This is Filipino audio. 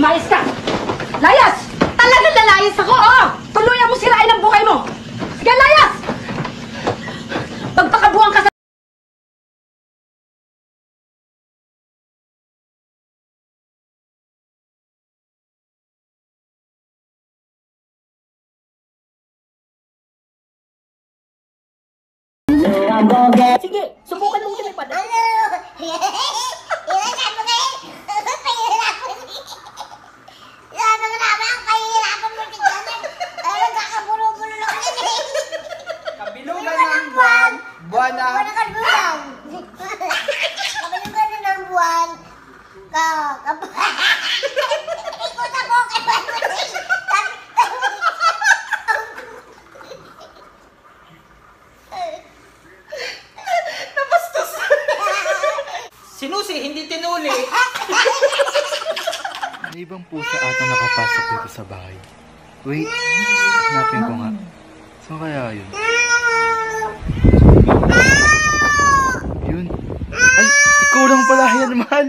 Lumayas ka! Layas! Talagang lalayas ako! Oo! Tuluyan mo sirain ang buhay mo! Sige, layas! Magpakabuhan ka sa... Sige, subukan mo lumipad. Kabilugan ng buwan. Buwan na. Kabilugan ng buwan. Ikot ako kay Patrick. Nabastos. Sinusi, hindi tinuli. May ibang pusa ata nakapasok dito sa bahay. Wait, hanapin ko nga. Saan kaya yun? Yun. Ay, ikaw lang pala yan, mahal.